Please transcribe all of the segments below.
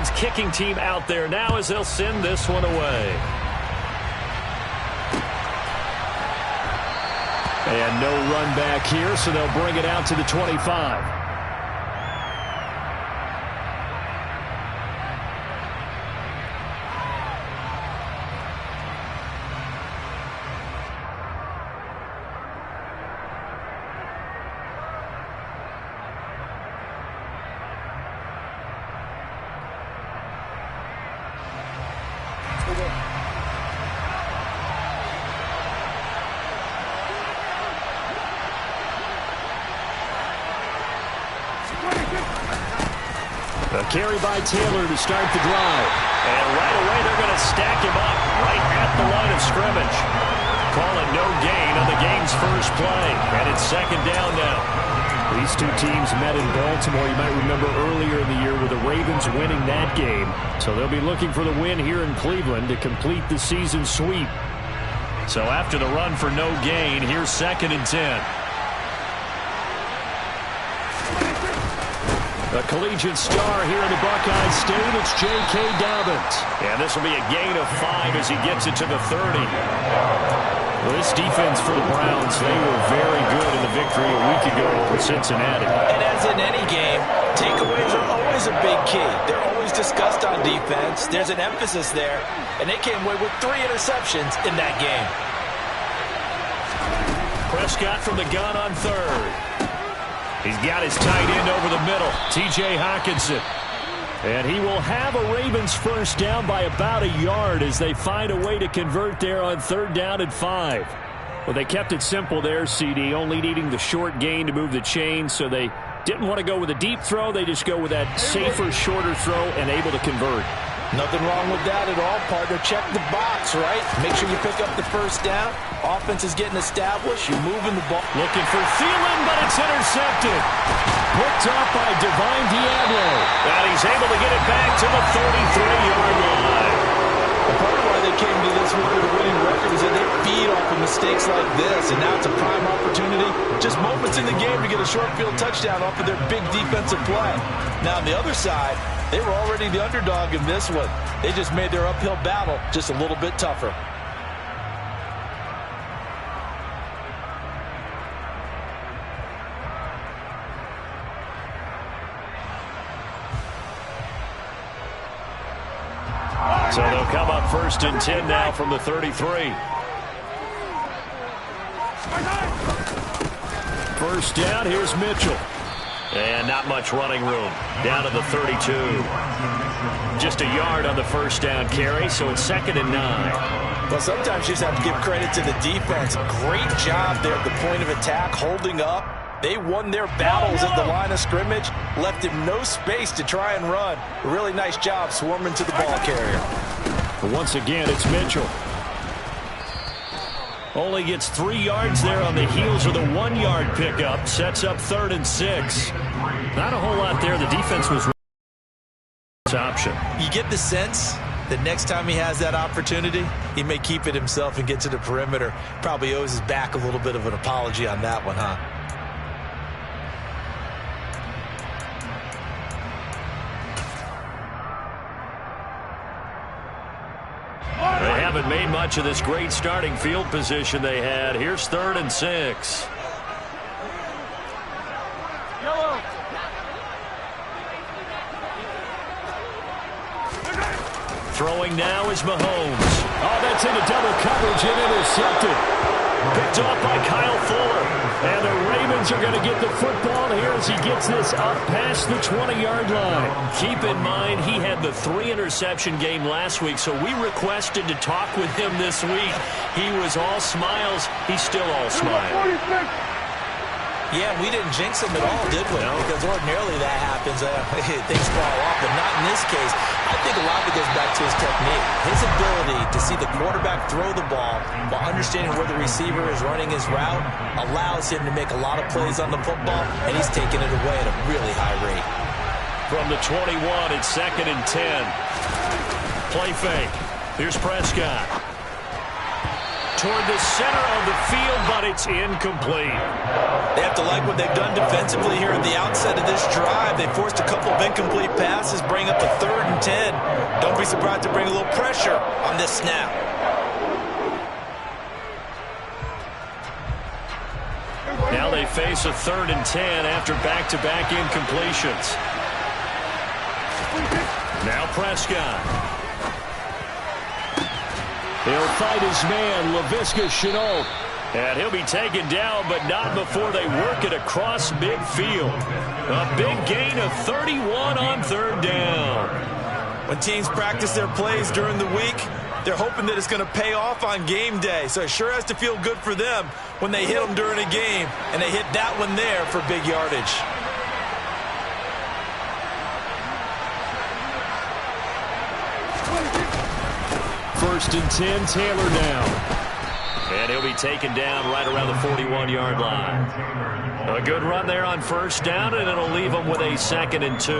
Browns kicking team out there now as they'll send this one away. And no run back here, so they'll bring it out to the 25. A carry by Taylor to start the drive. And right away they're going to stack him up right at the line of scrimmage. Call it no gain on the game's first play. And it's second down now. These two teams met in Baltimore. You might remember earlier in the year with the Ravens winning that game. So they'll be looking for the win here in Cleveland to complete the season sweep. So after the run for no gain, here's 2nd and 10. A collegiate star here in the Buckeye State, it's J.K. Dobbins. And this will be a gain of 5 as he gets it to the 30. Well, this defense for the Browns, they were very good in the victory a week ago over Cincinnati. And as in any game, takeaways are always a big key. They're always discussed on defense. There's an emphasis there, and they came away with 3 interceptions in that game. Prescott from the gun on 3rd. He's got his tight end over the middle, T.J. Hockenson. And he will have a Ravens first down by about a yard as they find a way to convert there on 3rd down and 5. Well, they kept it simple there, CD, only needing the short gain to move the chain, so they didn't want to go with a deep throw. They just go with that safer, shorter throw and able to convert. Nothing wrong with that at all, partner. Check the box, right? Make sure you pick up the first down. Offense is getting established. You're moving the ball. Looking for Thielen, but it's intercepted. Picked off by Divine Diablo. And he's able to get it back to the 33-yard line. And part of why they came to this one with a winning record is that they feed off of mistakes like this, and now it's a prime opportunity. Just moments in the game to get a short field touchdown off of their big defensive play. Now, on the other side, they were already the underdog in this one. They just made their uphill battle just a little bit tougher. So they'll come up 1st and 10 now from the 33. First down, here's Mitchell. And not much running room. Down to the 32. Just a yard on the first down carry, so it's 2nd and 9. Well, sometimes you just have to give credit to the defense. Great job there at the point of attack, holding up. They won their battles at the line of scrimmage, left him no space to try and run. A really nice job swarming to the ball carrier. But once again, it's Mitchell. Only gets 3 yards there on the heels of the 1-yard pickup. Sets up 3rd and 6. Not a whole lot there. The defense was option. You get the sense that next time he has that opportunity, he may keep it himself and get to the perimeter. Probably owes his back a little bit of an apology on that one, huh? They haven't made much of this great starting field position they had. Here's 3rd and 6. Throwing now is Mahomes. Oh, that's into double coverage and intercepted. Picked off by Kyle Fuller. And the Ravens are going to get the football here as he gets this up past the 20-yard line. Keep in mind, he had the 3-interception game last week, so we requested to talk with him this week. He was all smiles. He's still all smiles. Yeah, we didn't jinx him at all, did we? No. Because ordinarily that happens. Things fall off, but not in this case. I think a lot of it goes back to his technique. His ability to see the quarterback throw the ball while understanding where the receiver is running his route allows him to make a lot of plays on the football, and he's taking it away at a really high rate. From the 21, it's 2nd and 10. Play fake. Here's Prescott. toward the center of the field, but it's incomplete. They have to like what they've done defensively here at the outset of this drive. They forced a couple of incomplete passes, bring up a 3rd and 10. Don't be surprised to bring a little pressure on this snap. Now they face a 3rd and 10 after back-to-back incompletions. Now Prescott. He'll fight his man, Laviska Shenault. And he'll be taken down, but not before they work it across midfield. A big gain of 31 on 3rd down. When teams practice their plays during the week, they're hoping that it's going to pay off on game day. So it sure has to feel good for them when they hit them during a game. And they hit that one there for big yardage. First and 10, Taylor now. And he'll be taken down right around the 41-yard line. A good run there on 1st down, and it'll leave them with a 2nd and 2.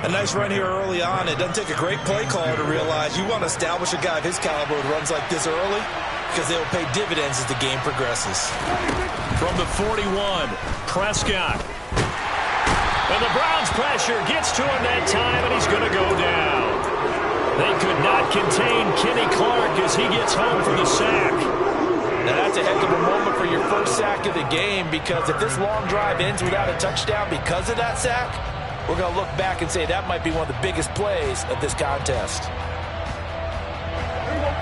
A nice run here early on. It doesn't take a great play caller to realize you want to establish a guy of his caliber who runs like this early because they will pay dividends as the game progresses. From the 41, Prescott. And the Browns' pressure gets to him that time, and he's going to go down. They could not contain Kenny Clark as he gets home for the sack. Now that's a heck of a moment for your first sack of the game, because if this long drive ends without a touchdown because of that sack, we're going to look back and say that might be one of the biggest plays of this contest.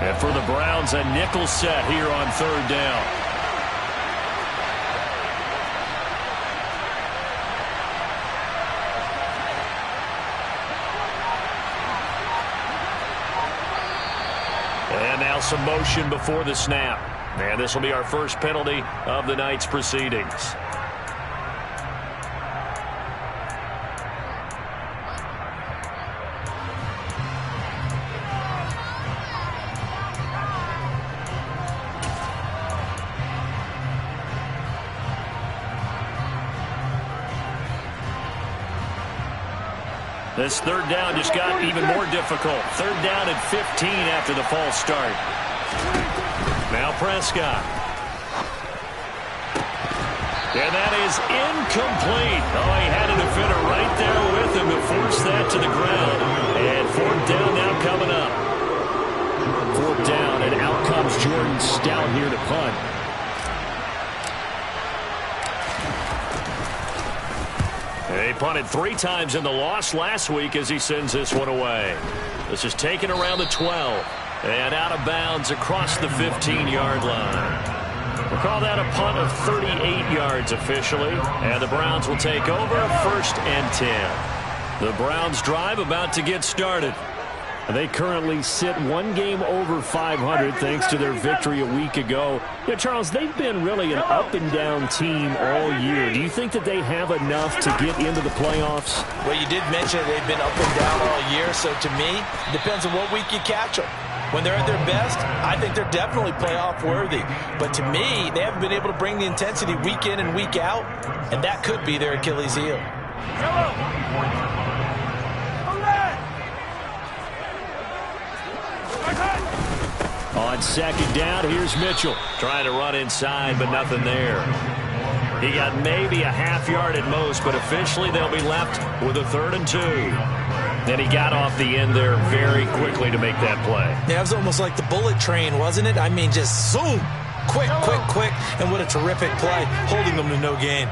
And for the Browns, a nickel set here on 3rd down. And now some motion before the snap. And this will be our first penalty of the night's proceedings. This 3rd down just got even more difficult. 3rd down and 15 after the false start. Now Prescott. And that is incomplete. Oh, he had a defender right there with him to force that to the ground. And 4th down now coming up. 4th down, and out comes Jordan Stout here to punt. He punted 3 times in the loss last week as he sends this one away. This is taken around the 12 and out of bounds across the 15-yard line. We'll call that a punt of 38 yards officially, and the Browns will take over 1st and 10. The Browns drive about to get started. They currently sit 1 game over 500 thanks to their victory a week ago. Yeah, Charles, they've been really an up-and-down team all year. Do you think that they have enough to get into the playoffs? Well, you did mention they've been up and down all year, so to me, it depends on what week you catch them. When they're at their best, I think they're definitely playoff worthy. But to me, they haven't been able to bring the intensity week in and week out, and that could be their Achilles heel. On 2nd down, here's Mitchell. Trying to run inside, but nothing there. He got maybe a half yard at most, but officially they'll be left with a 3rd and 2. Then he got off the end there very quickly to make that play. Yeah, it was almost like the bullet train, wasn't it? I mean, just zoom. Quick, quick, quick. And what a terrific play, holding them to no gain.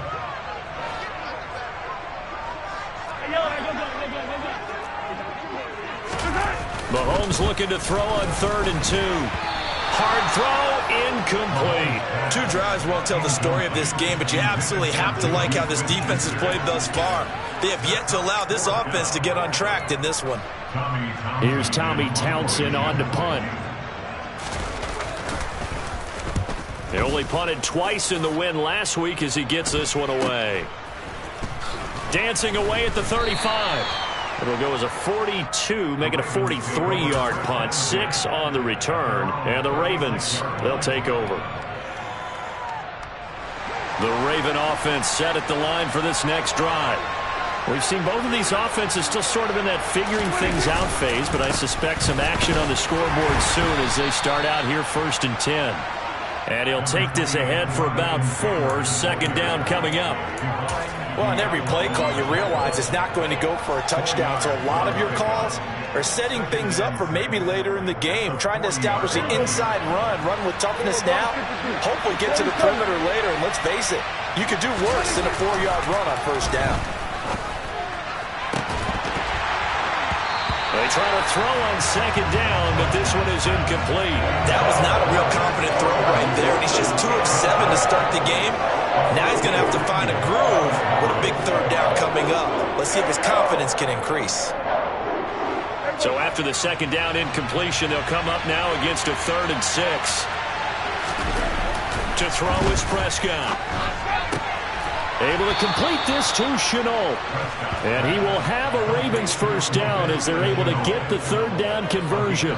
Mahomes looking to throw on 3rd and 2. Hard throw, incomplete. 2 drives won't tell the story of this game, but you absolutely have to like how this defense has played thus far. They have yet to allow this offense to get untracked in this one. Here's Tommy Townsend on to punt. He only punted twice in the win last week as he gets this one away. Dancing away at the 35. It'll go as a 42, make it a 43-yard punt. 6 on the return. And the Ravens, they'll take over. The Raven offense set at the line for this next drive. We've seen both of these offenses still sort of in that figuring things out phase, but I suspect some action on the scoreboard soon as they start out here 1st and 10. And he'll take this ahead for about 4. Second down coming up. Well, on every play call, you realize it's not going to go for a touchdown. So a lot of your calls are setting things up for maybe later in the game, trying to establish an inside run with toughness now, hopefully get to the perimeter later. And let's face it, you could do worse than a 4-yard run on 1st down. They try to throw on 2nd down, but this one is incomplete. That was not a real confident throw right there, and he's just 2 of 7 to start the game. Now he's going to have to find a groove with a big 3rd down coming up. Let's see if his confidence can increase. So after the 2nd down incompletion, they'll come up now against a 3rd and 6. To throw is Prescott. Able to complete this to Chenault. And he will have a Ravens 1st down as they're able to get the 3rd down conversion.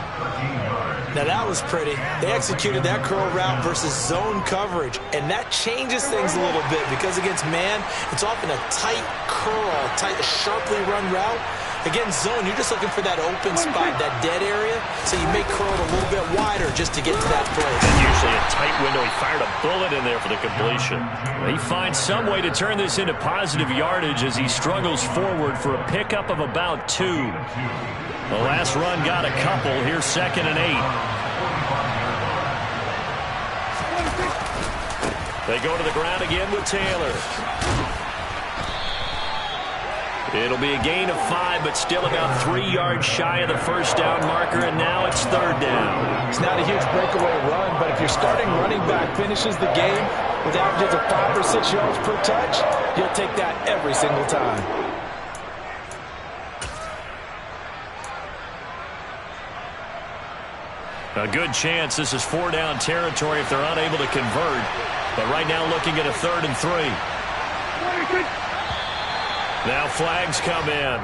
Now that was pretty. They executed that curl route versus zone coverage, and that changes things a little bit because against man, it's often a tight curl, sharply run route. Against zone, you're just looking for that open spot, that dead area, so you may curl it a little bit wider just to get to that place. And usually a tight window. He fired a bullet in there for the completion. He finds some way to turn this into positive yardage as he struggles forward for a pickup of about 2. The last run got a couple. Here's 2nd and 8. They go to the ground again with Taylor. It'll be a gain of 5, but still about 3 yards shy of the 1st down marker, and now it's 3rd down. It's not a huge breakaway run, but if your starting running back finishes the game with averages of 5 or 6 yards per touch, you'll take that every single time. A good chance this is 4-down territory if they're unable to convert. But right now looking at a 3rd and 3. Now flags come in.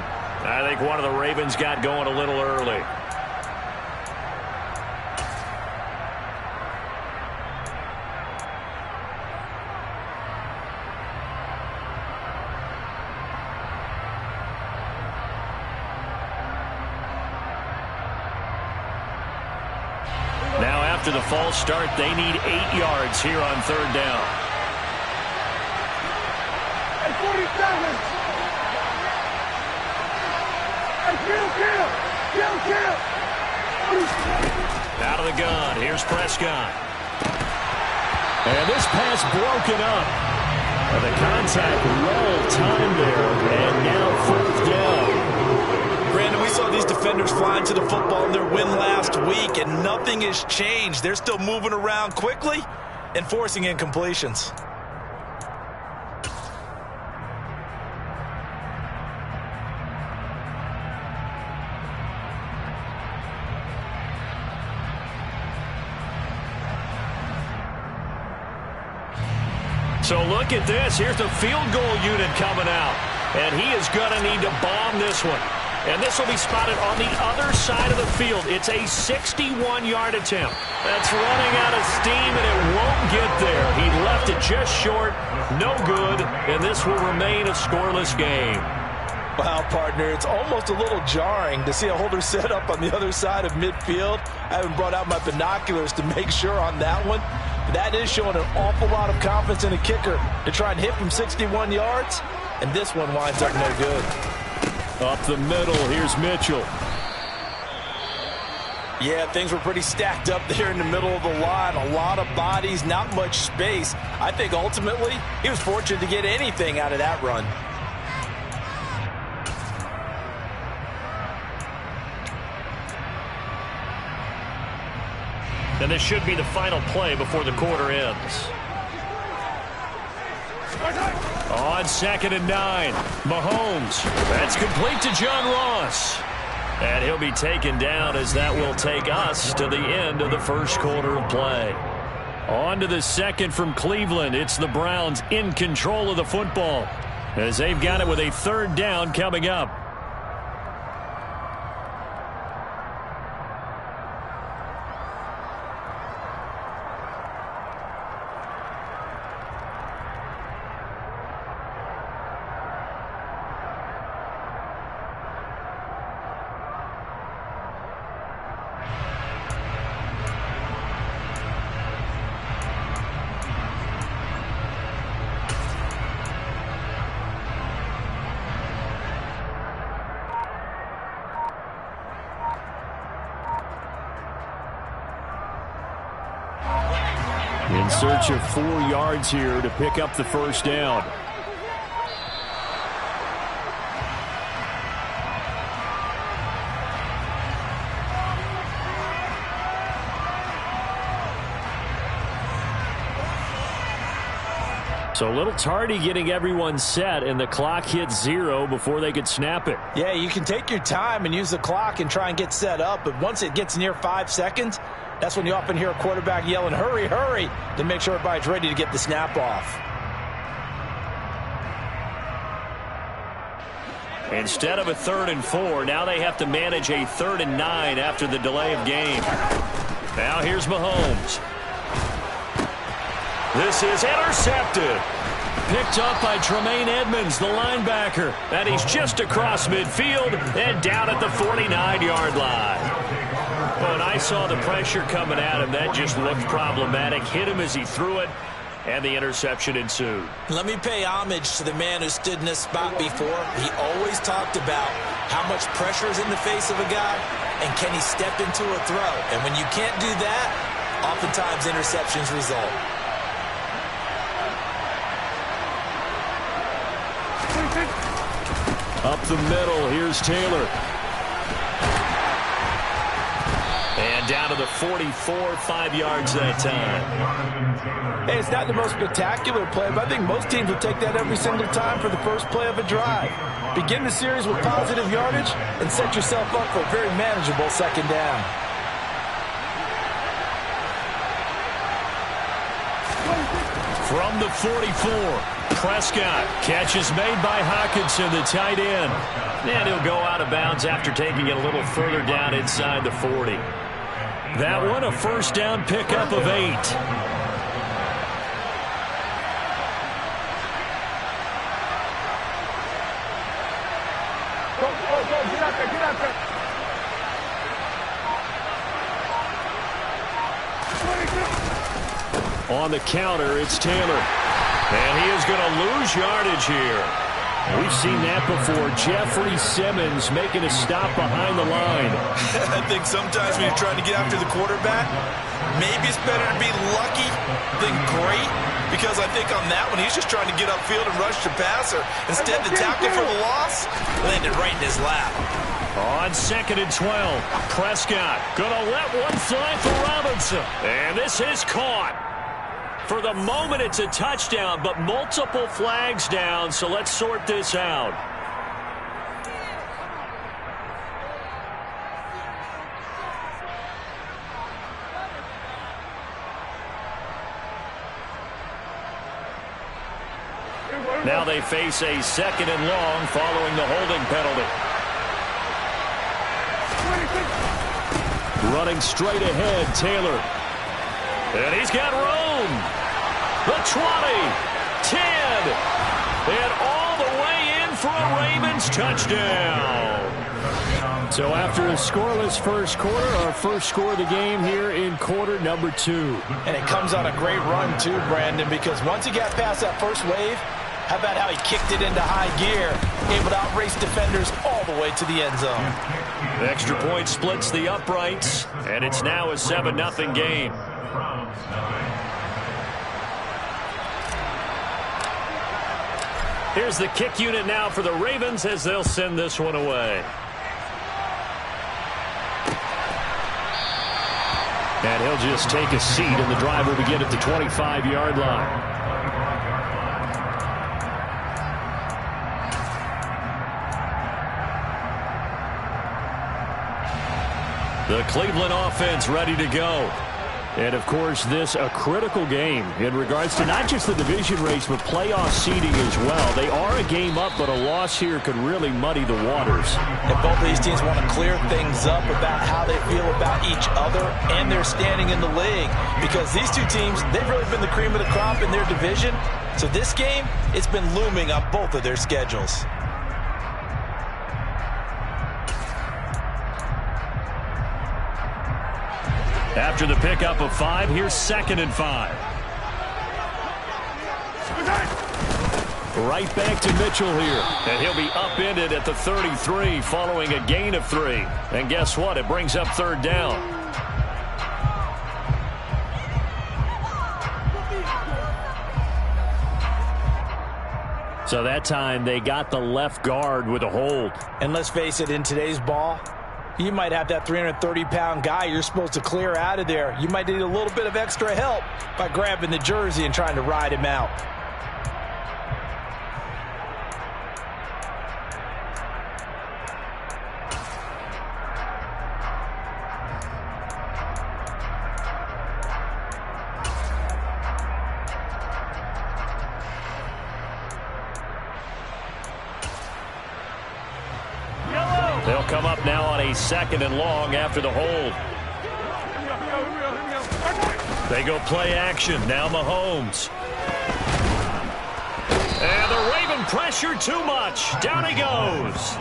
I think one of the Ravens got going a little early. Now after the false start, they need 8 yards here on 3rd down. 47. Out of the gun. Here's Prescott. And this pass broken up. And the contact well timed there. And now 4th down. Brandon, we saw these defenders flying to the football in their win last week, and nothing has changed. They're still moving around quickly and forcing incompletions. So look at this. Here's the field goal unit coming out. And he is going to need to bomb this one. And this will be spotted on the other side of the field. It's a 61-yard attempt. That's running out of steam, and it won't get there. He left it just short. No good. And this will remain a scoreless game. Wow, partner, it's almost a little jarring to see a holder set up on the other side of midfield. I haven't brought out my binoculars to make sure on that one. But that is showing an awful lot of confidence in a kicker to try and hit from 61 yards. And this one winds up no good. Up the middle, here's Mitchell. Yeah, things were pretty stacked up there in the middle of the line. A lot of bodies, not much space. I think ultimately he was fortunate to get anything out of that run. And this should be the final play before the quarter ends. On 2nd and 9, Mahomes. That's complete to John Ross. And he'll be taken down as that will take us to the end of the first quarter of play. On to the second from Cleveland. It's the Browns in control of the football as they've got it with a 3rd down coming up. In search of 4 yards here to pick up the first down. So a little tardy getting everyone set, and the clock hits 0 before they could snap it. Yeah, you can take your time and use the clock and try and get set up, but once it gets near 5 seconds, that's when you often hear a quarterback yelling, hurry, hurry, to make sure everybody's ready to get the snap off. Instead of a 3rd and 4, now they have to manage a 3rd and 9 after the delay of game. Now here's Mahomes. This is intercepted. Picked up by Tremaine Edmonds, the linebacker. And he's just across midfield and down at the 49-yard line. When I saw the pressure coming at him, that just looked problematic. Hit him as he threw it, and the interception ensued. Let me pay homage to the man who stood in this spot before. He always talked about how much pressure is in the face of a guy, and can he step into a throw. And when you can't do that, oftentimes interceptions result. Up the middle, here's Taylor. And down to the 44, 5 yards that time. Hey, it's not the most spectacular play, but I think most teams will take that every single time for the first play of a drive. Begin the series with positive yardage and set yourself up for a very manageable second down. From the 44. Prescott, catch is made by Hockenson, the tight end. And he'll go out of bounds after taking it a little further down inside the 40. That one, a first down pickup of 8. On the counter, it's Taylor. And he is going to lose yardage here. We've seen that before. Jeffrey Simmons making a stop behind the line. I think sometimes when you're trying to get after the quarterback, maybe it's better to be lucky than great, because I think on that one, he's just trying to get upfield and rush the passer. Instead, the tackle for the loss landed right in his lap. On 2nd and 12, Prescott going to let one fly for Robinson. And this is caught. For the moment, it's a touchdown, but multiple flags down, so let's sort this out. Now they face a 2nd and long following the holding penalty. Running straight ahead, Taylor. And he's got room. The 20, 10, and all the way in for a Ravens touchdown. So after a scoreless first quarter, our first score of the game here in quarter number 2. And it comes on a great run too, Brandon, because once he got past that first wave, how about how he kicked it into high gear, able to outrace defenders all the way to the end zone. The extra point splits the uprights, and it's now a 7-0 game. Here's the kick unit now for the Ravens as they'll send this one away. And he'll just take a seat, and the drive will begin at the 25-yard line. The Cleveland offense ready to go. And, of course, this a critical game in regards to not just the division race, but playoff seeding as well. They are a game up, but a loss here could really muddy the waters. And both of these teams want to clear things up about how they feel about each other and their standing in the league. Because these two teams, they've really been the cream of the crop in their division. So this game, it's been looming on both of their schedules. After the pickup of 5, here's 2nd and 5. Right back to Mitchell here. And he'll be upended at the 33 following a gain of 3. And guess what? It brings up 3rd down. So that time they got the left guard with a hold. And let's face it, in today's ball, you might have that 330-pound guy you're supposed to clear out of there. You might need a little bit of extra help by grabbing the jersey and trying to ride him out. They'll come up now on a 2nd and long after the hold. They go play action. Now Mahomes. And the Raven pressure too much. Down he goes.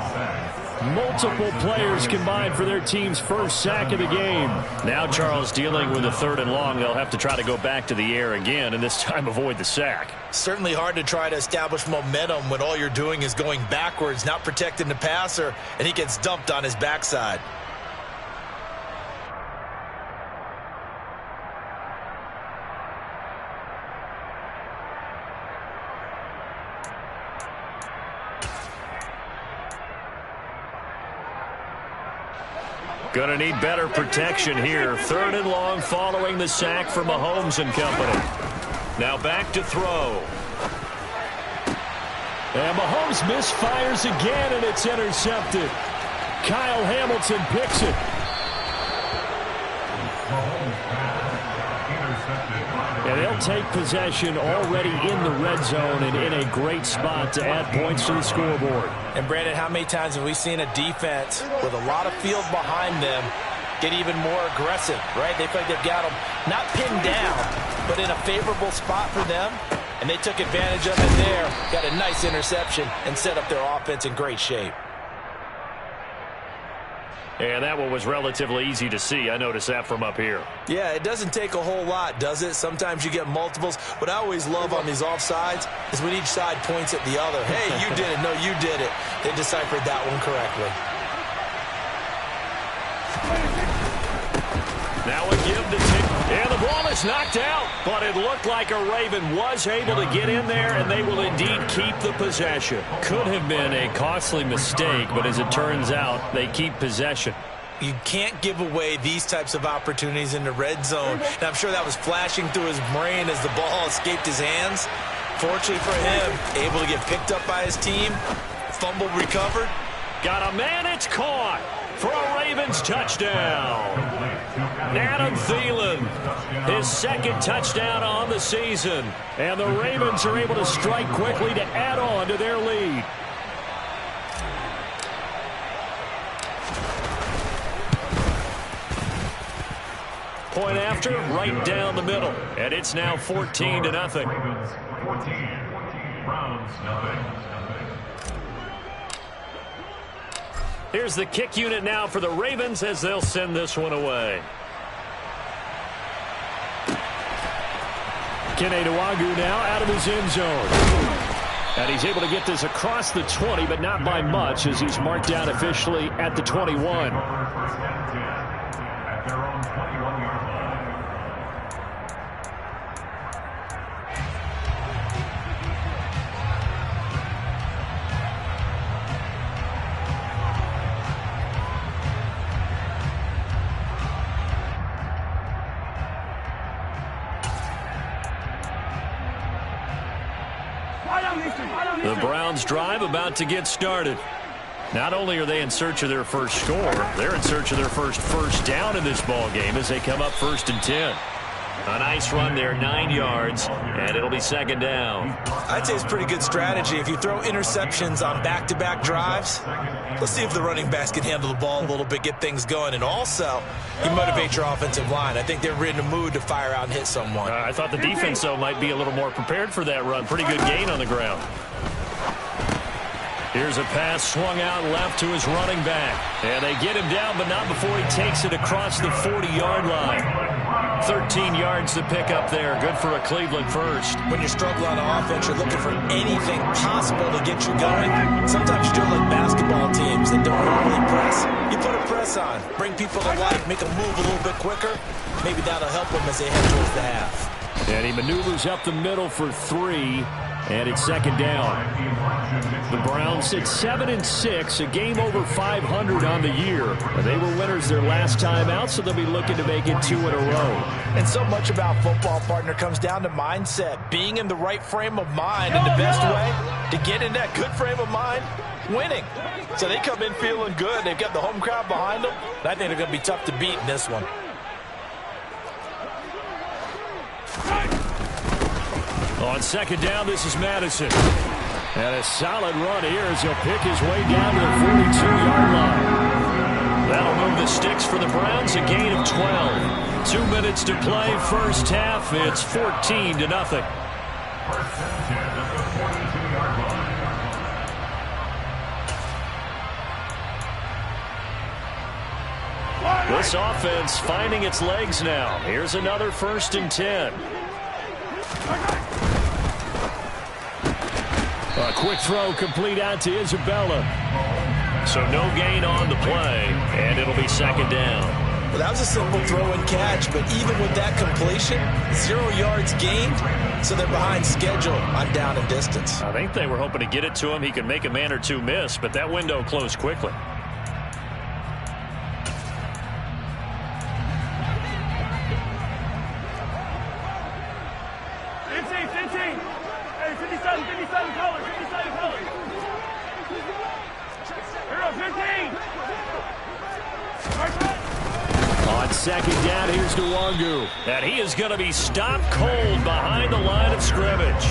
Multiple players combined for their team's first sack of the game. Now Charles dealing with a 3rd and long. They'll have to try to go back to the air again and this time avoid the sack. Certainly hard to try to establish momentum when all you're doing is going backwards, not protecting the passer, and he gets dumped on his backside. Gonna need better protection here. 3rd and long following the sack for Mahomes and company. Now back to throw. And Mahomes misfires again, and it's intercepted. Kyle Hamilton picks it. And they'll take possession already in the red zone and in a great spot to add points to the scoreboard. And Brandon, how many times have we seen a defense with a lot of field behind them get even more aggressive, right? They feel like they've got them not pinned down, but in a favorable spot for them, and they took advantage of it there, got a nice interception, and set up their offense in great shape. And that one was relatively easy to see. I noticed that from up here. Yeah, it doesn't take a whole lot, does it? Sometimes you get multiples. What I always love on these offsides is when each side points at the other. Hey, you did it. No, you did it. They deciphered that one correctly. Now a give to Tick. And the ball is knocked out. But it looked like a Raven was able to get in there, and they will indeed keep the possession. Could have been a costly mistake, but as it turns out, they keep possession. You can't give away these types of opportunities in the red zone. And I'm sure that was flashing through his brain as the ball escaped his hands. Fortunately for him, able to get picked up by his team, fumble recovered. Got a man, it's caught for a Ravens touchdown. Adam Thielen, his 2nd touchdown on the season. And the Ravens are able to strike quickly to add on to their lead. Point after, right down the middle. And it's now 14-0. Ravens 14, Browns nothing. Here's the kick unit now for the Ravens as they'll send this one away. Kene Nwangwu now out of his end zone. And he's able to get this across the 20, but not by much as he's marked down officially at the 21. At their own 21-yard line. The Browns drive about to get started. Not only are they in search of their first score, they're in search of their first down in this ball game as they come up 1st and 10. A nice run there, 9 yards, and it'll be 2nd down. I'd say it's pretty good strategy. If you throw interceptions on back-to-back drives, let's see if the running backs can handle the ball a little bit, get things going, and also you motivate your offensive line. I think they're in the mood to fire out and hit someone. I thought the defense, though, might be a little more prepared for that run. Pretty good gain on the ground. Here's a pass swung out left to his running back. And they get him down, but not before he takes it across the 40-yard line. 13 yards to pick up there. Good for a Cleveland first. When you struggle on offense, you're looking for anything possible to get you going. Sometimes you do like basketball teams that don't normally press. You put a press on, bring people to life, make them move a little bit quicker. Maybe that'll help them as they head towards the half. And he maneuvers up the middle for 3. And it's second down. The Browns sit 7-6, a game over 500 on the year. They were winners their last time out, so they'll be looking to make it 2 in a row. And so much about football, partner, comes down to mindset, being in the right frame of mind. And the best way to get in that good frame of mind, winning. So they come in feeling good. They've got the home crowd behind them. And I think they're going to be tough to beat in this one. On second down, this is Madison. And a solid run here as he'll pick his way down to the 42-yard line. That'll move the sticks for the Browns, a gain of 12. 2 minutes to play, first half. It's 14-0. First and 10 at the 42-yard line. This offense finding its legs now. Here's another 1st and 10. A quick throw complete out to Isabella. So no gain on the play, and it'll be second down. Well, that was a simple throw and catch, but even with that completion, 0 yards gained, so they're behind schedule on down and distance. I think they were hoping to get it to him. He could make a man or two miss, but that window closed quickly. Second down, here's Nwangu. And he is going to be stopped cold behind the line of scrimmage.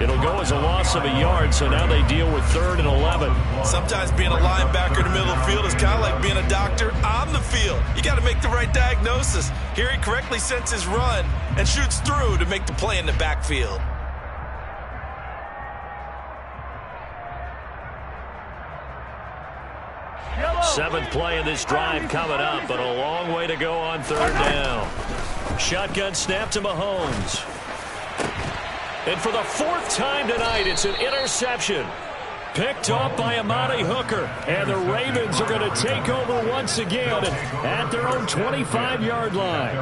It'll go as a loss of a yard, so now they deal with 3rd and 11. Sometimes being a linebacker in the middle of the field is kind of like being a doctor on the field. You got to make the right diagnosis. Here he correctly sets his run and shoots through to make the play in the backfield. Seventh play of this drive coming up, but a long way to go on 3rd down. Shotgun snap to Mahomes. And for the 4th time tonight, it's an interception. Picked off by Amari Hooker. And the Ravens are going to take over once again at their own 25-yard line.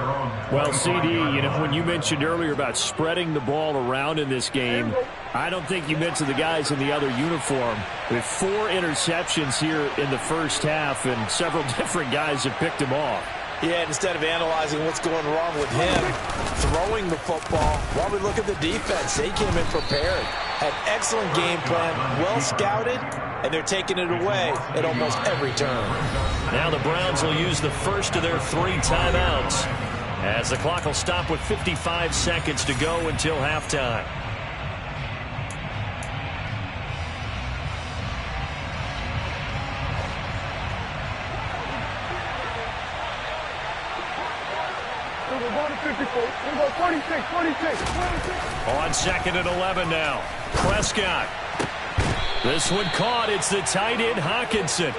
Well, CD, you know, when you mentioned earlier about spreading the ball around in this game, I don't think you mentioned the guys in the other uniform. With 4 interceptions here in the first half, and several different guys have picked them off. Yeah, instead of analyzing what's going wrong with him throwing the football, while we look at the defense, they came in prepared. Had excellent game plan, well scouted, and they're taking it away at almost every turn. Now the Browns will use the first of their 3 timeouts, as the clock will stop with 55 seconds to go until halftime. On 2nd and 11 now. Prescott. This one caught. It's the tight end, Hawkinson.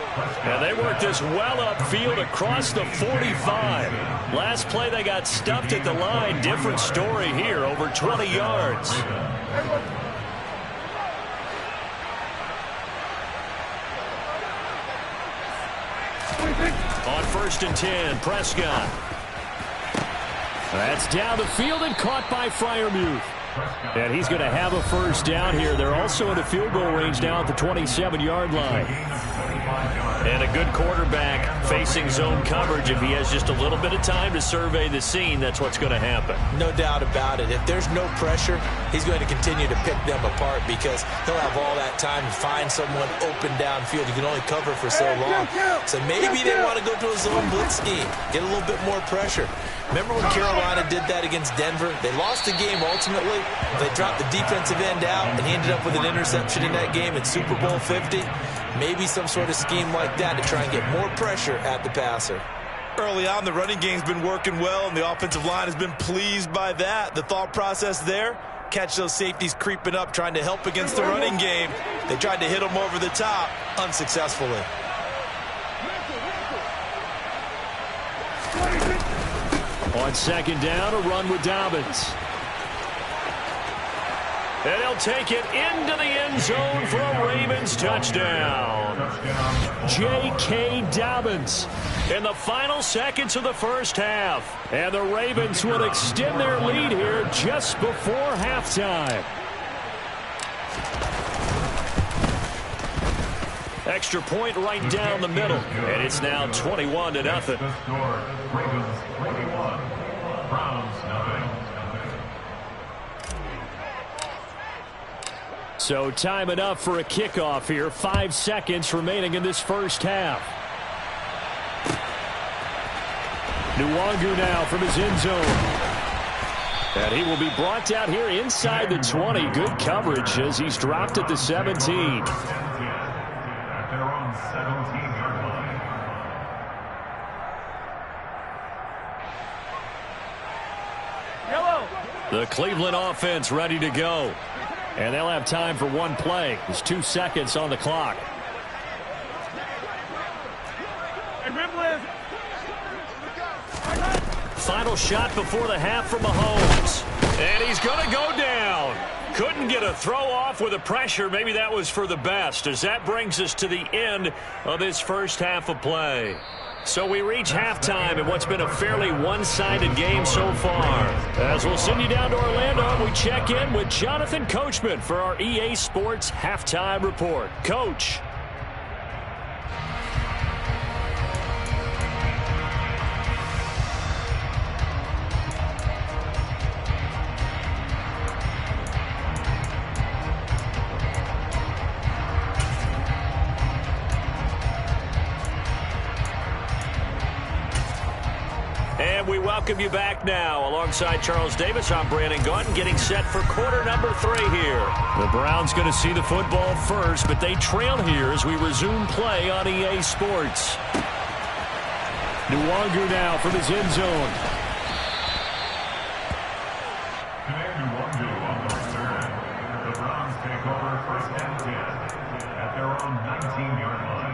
And they worked this well upfield across the 45. Last play they got stuffed at the line. Different story here, over 20 yards. On 1st and 10, Prescott. That's down the field and caught by Freiermuth. And he's going to have a first down here. They're also in the field goal range now at the 27-yard line. And a good quarterback facing zone coverage. If he has just a little bit of time to survey the scene, that's what's going to happen. No doubt about it. If there's no pressure, he's going to continue to pick them apart because he'll have all that time to find someone open downfield. You can only cover for so long. So maybe they want to go to a zone blitz scheme, get a little bit more pressure. Remember when Carolina did that against Denver? They lost the game ultimately. They dropped the defensive end out, and he ended up with an interception in that game in Super Bowl 50. Maybe some sort of scheme like that to try and get more pressure at the passer. Early on, the running game's been working well, and the offensive line has been pleased by that. The thought process there, catch those safeties creeping up, trying to help against the running game. They tried to hit them over the top, unsuccessfully. On 2nd down, a run with Dobbins. And he'll take it into the end zone for a Ravens touchdown. J.K. Dobbins In the final seconds of the first half. And the Ravens will extend their lead here just before halftime. Extra point right down the middle. And it's now 21-0. The score, Ravens 21, Browns nothing. So time enough for a kickoff here. 5 seconds remaining in this first half. Nwangu now from his end zone. And he will be brought down here inside the 20. Good coverage as he's dropped at the 17. At their own 17-yard line. The Cleveland offense ready to go. And they'll have time for one play. There's 2 seconds on the clock. Final shot before the half from Mahomes. And he's going to go down. Couldn't get a throw off with the pressure. Maybe that was for the best, as that brings us to the end of this first half of play. So we reach halftime in what's been a fairly one-sided game so far. As we'll send you down to Orlando, we check in with Jonathan Coachman for our EA Sports Halftime Report. Coach. And we welcome you back now. Alongside Charles Davis, I'm Brandon Gaudin, getting set for quarter number 3 here. The Browns going to see the football first, but they trail here as we resume play on EA Sports. Nwangu now from his end zone. Nwangu on the return. The Browns take over first and 10 at their own 19-yard line.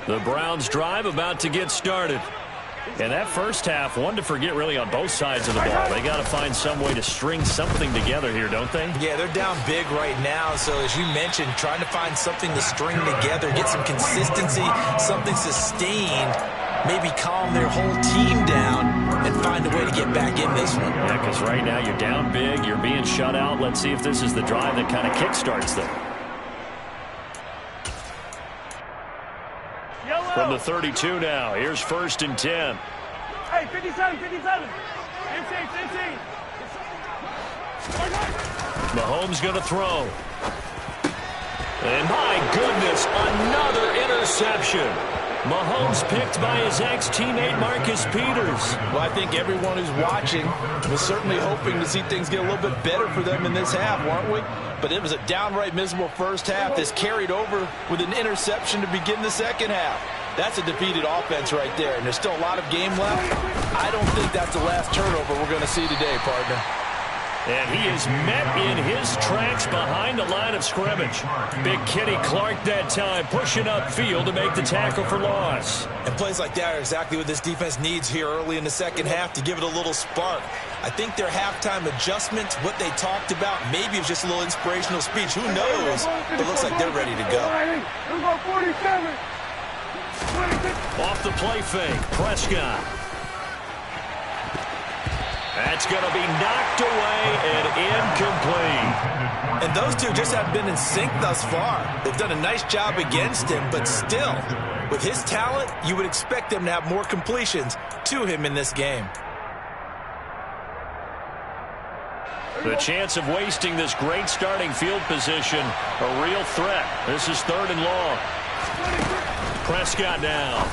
The Browns drive about to get started. And that first half, one to forget really on both sides of the ball. They got to find some way to string something together here, don't they? Yeah, they're down big right now. So as you mentioned, trying to find something to string together, get some consistency, something sustained, maybe calm their whole team down and find a way to get back in this one. Yeah, because right now you're down big, you're being shut out. Let's see if this is the drive that kind of kickstarts them. From the 32 now, here's 1st and 10. Hey, 57, 57. MC. Mahomes going to throw. And my goodness, another interception. Mahomes picked by his ex-teammate Marcus Peters. Well, I think everyone who's watching was certainly hoping to see things get a little bit better for them in this half, weren't we? But it was a downright miserable first half. This carried over with an interception to begin the second half. That's a defeated offense right there, and there's still a lot of game left. I don't think that's the last turnover we're going to see today, partner. And he is met in his tracks behind the line of scrimmage. Big Kenny Clark that time pushing upfield to make the tackle for loss. And plays like that are exactly what this defense needs here early in the second half to give it a little spark. I think their halftime adjustments, what they talked about, maybe it was just a little inspirational speech. Who knows? But it looks like they're ready to go. Let's go 47. Off the play fake, Prescott. That's going to be knocked away and incomplete. And those two just haven't been in sync thus far. They've done a nice job against him, but still, with his talent, you would expect them to have more completions to him in this game. The chance of wasting this great starting field position, a real threat. This is 3rd and long. Prescott now.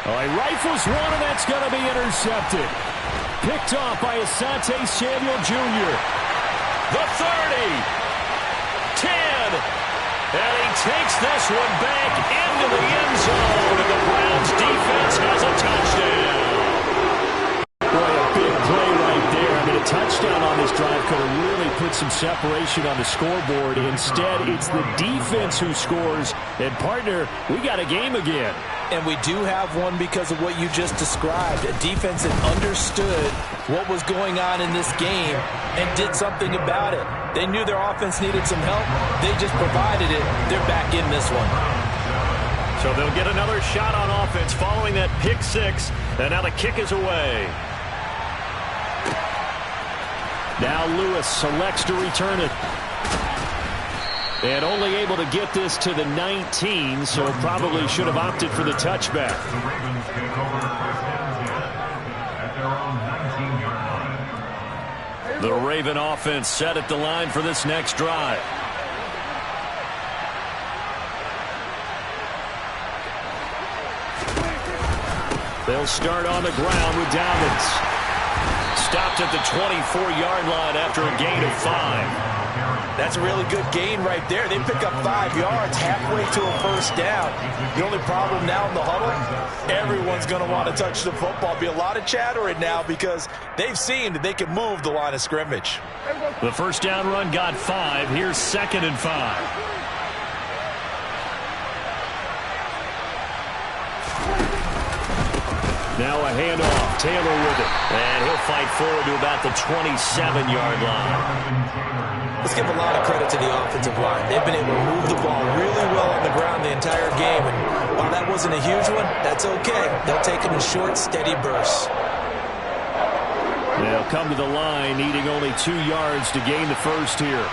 Oh, he rifles one, and that's going to be intercepted. Picked off by Asante Samuel Jr. The 30. 10. And he takes this one back into the end zone. And the Browns defense has a touchdown. Boy, a big play right there. I mean, a touchdown on this drive could have really put some separation on the scoreboard. Instead, it's the defense who scores. And, partner, we got a game again. And we do have one because of what you just described. A defense that understood what was going on in this game and did something about it. They knew their offense needed some help. They just provided it. They're back in this one. So they'll get another shot on offense following that pick 6. And now the kick is away. Now Lewis selects to return it. And only able to get this to the 19, so probably should have opted for the touchback. The Ravens take over first and 10 at their own 19-yard line. The Raven offense set at the line for this next drive. They'll start on the ground with Dobbins. Stopped at the 24-yard line after a gain of 5. That's a really good gain right there. They pick up 5 yards halfway to a first down. The only problem now in the huddle, everyone's going to want to touch the football. Be a lot of chattering now because they've seen that they can move the line of scrimmage. The first down run got 5. Here's 2nd and 5. Now a handoff. Taylor with it. And he'll fight forward to about the 27-yard line. Let's give a lot of credit to the offensive line. They've been able to move the ball really well on the ground the entire game. And while that wasn't a huge one, that's okay. They'll take them in short, steady bursts. They'll come to the line, needing only 2 yards to gain the first here.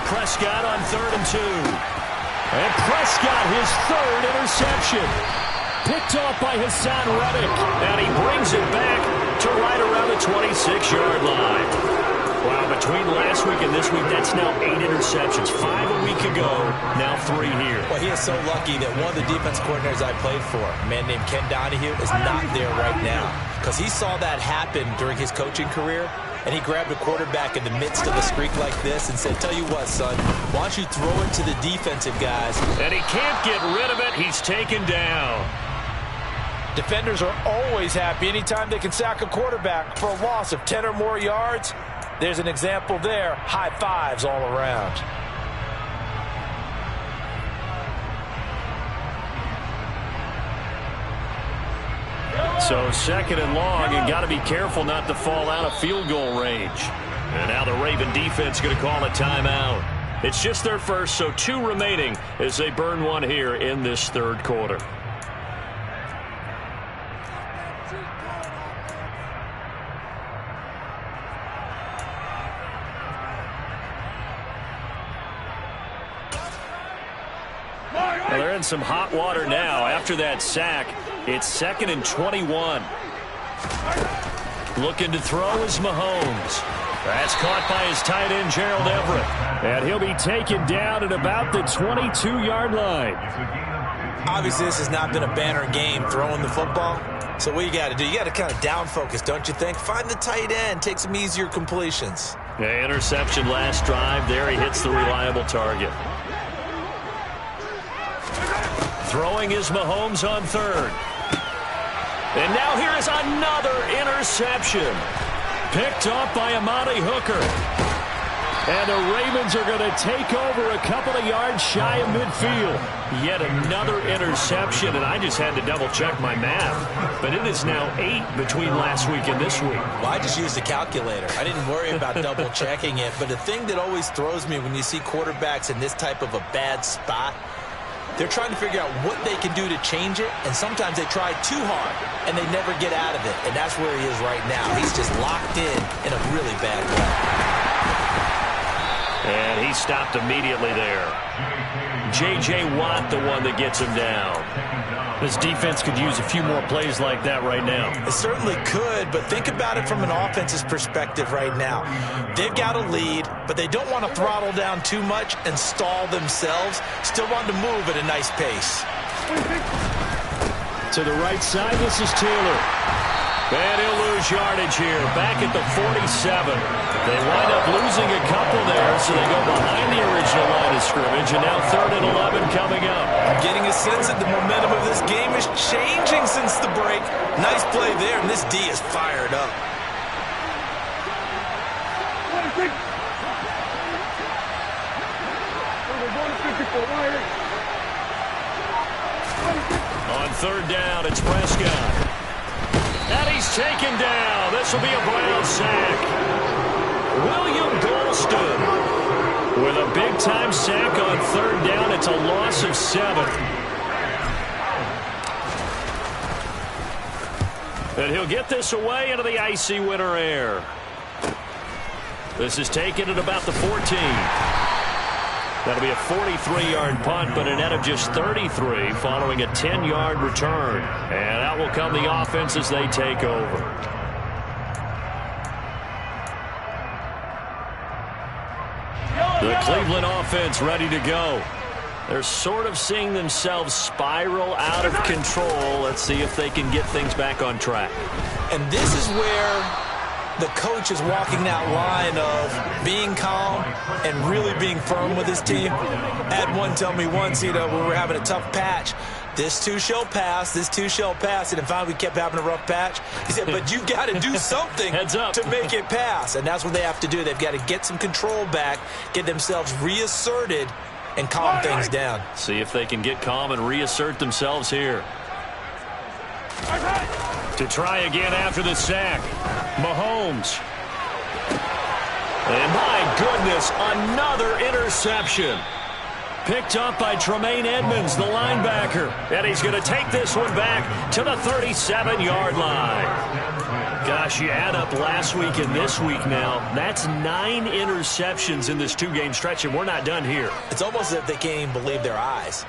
Prescott on 3rd and 2. And Prescott, his 3rd interception. Picked off by Hassan Reddick. And he brings it back to right around the 26-yard line. Wow, between last week and this week, that's now 8 interceptions. 5 a week ago, now 3 here. Well, he is so lucky that one of the defense coordinators I played for, a man named Ken Donahue, is not there right now. Because he saw that happen during his coaching career, and he grabbed a quarterback in the midst of a streak like this and said, tell you what, son, why don't you throw it to the defensive guys? And he can't get rid of it. He's taken down. Defenders are always happy anytime they can sack a quarterback for a loss of 10 or more yards. There's an example there. High fives all around. So 2nd and long, you got to be careful not to fall out of field goal range. And now the Raven defense going to call a timeout. It's just their first, so 2 remaining as they burn one here in this 3rd quarter. Well, they're in some hot water now. After that sack, it's 2nd and 21. Looking to throw is Mahomes. That's caught by his tight end, Gerald Everett. And he'll be taken down at about the 22-yard line. Obviously, this has not been a banner game throwing the football. So what you got to do, you got to kind of down focus, don't you think? Find the tight end, take some easier completions. Yeah, interception last drive. There he hits the reliable target. Throwing is Mahomes on 3rd. And now here is another interception. Picked off by Amani Hooker. And the Ravens are going to take over a couple of yards shy of midfield. Yet another interception, and I just had to double-check my math. But it is now 8 between last week and this week. Well, I just used a calculator. I didn't worry about double-checking it. But the thing that always throws me when you see quarterbacks in this type of a bad spot, they're trying to figure out what they can do to change it, and sometimes they try too hard, and they never get out of it. And that's where he is right now. He's just locked in a really bad way. And he stopped immediately there. J.J. Watt, the one that gets him down. This defense could use a few more plays like that right now. It certainly could, but think about it from an offense's perspective right now. They've got a lead, but they don't want to throttle down too much and stall themselves. Still want to move at a nice pace. To the right side, this is Taylor. And he'll lose yardage here, back at the 47. They wind up losing a couple there, so they go behind the original line of scrimmage, and now 3rd and 11 coming up. I'm getting a sense that the momentum of this game is changing since the break. Nice play there, and this D is fired up. On 3rd down, it's Prescott. And he's taken down. This will be a Brown sack. William Golston with a big-time sack on 3rd down. It's a loss of 7. And he'll get this away into the icy winter air. This is taken at about the 14. That'll be a 43-yard punt, but a net of just 33 following a 10-yard return. And out will come the offense as they take over. The Cleveland offense ready to go. They're sort of seeing themselves spiral out of control. Let's see if they can get things back on track. And this is where the coach is walking that line of being calm and really being firm with his team. I had one tell me once, when we were having a tough patch, this too shall pass, this too shall pass. And finally we kept having a rough patch. He said, but you've got to do something to make it pass. And that's what they have to do. They've got to get some control back, get themselves reasserted, and calm things down. See if they can get calm and reassert themselves here. To try again after the sack. Mahomes. And my goodness, another interception. Picked up by Tremaine Edmonds, the linebacker. And he's going to take this one back to the 37-yard line. Gosh, you add up last week and this week now. That's 9 interceptions in this 2-game stretch, and we're not done here. It's almost as if they can't even believe their eyes.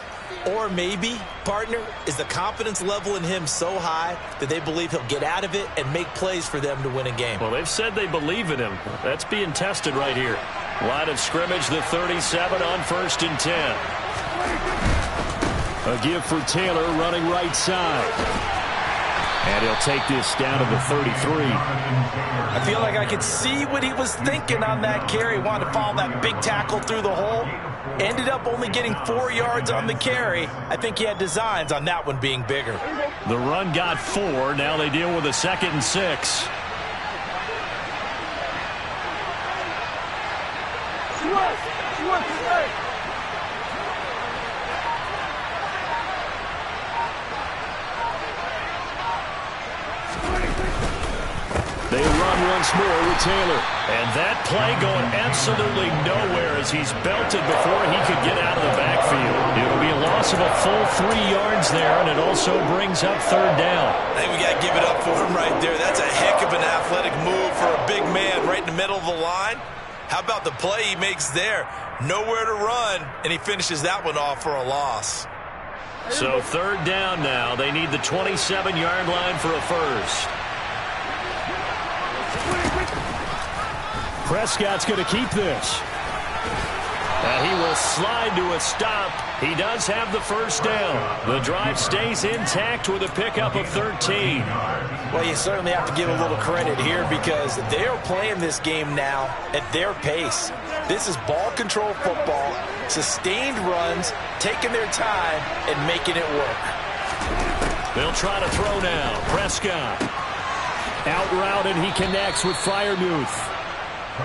Or maybe, partner, is the confidence level in him so high that they believe he'll get out of it and make plays for them to win a game. Well, they've said they believe in him. That's being tested right here. Line of scrimmage, the 37 on 1st and 10. A give for Taylor running right side. And he'll take this down to the 33. I feel like I could see what he was thinking on that carry. Wanted to follow that big tackle through the hole. Ended up only getting 4 yards on the carry. I think he had designs on that one being bigger. The run got 4. Now they deal with a 2nd and 6. They run once more with Taylor. And that play going absolutely nowhere as he's belted before he could get out of the backfield. It'll be a loss of a full 3 yards there, and it also brings up 3rd down. I think we got to give it up for him right there. That's a heck of an athletic move for a big man right in the middle of the line. How about the play he makes there? Nowhere to run, and he finishes that one off for a loss. So 3rd down now. They need the 27-yard line for a first. Prescott's going to keep this. He will slide to a stop. He does have the first down. The drive stays intact with a pickup of 13. Well, you certainly have to give a little credit here because they are playing this game now at their pace. This is ball control football, sustained runs, taking their time, and making it work. They'll try to throw now. Prescott. Out route, and he connects with Freiermuth.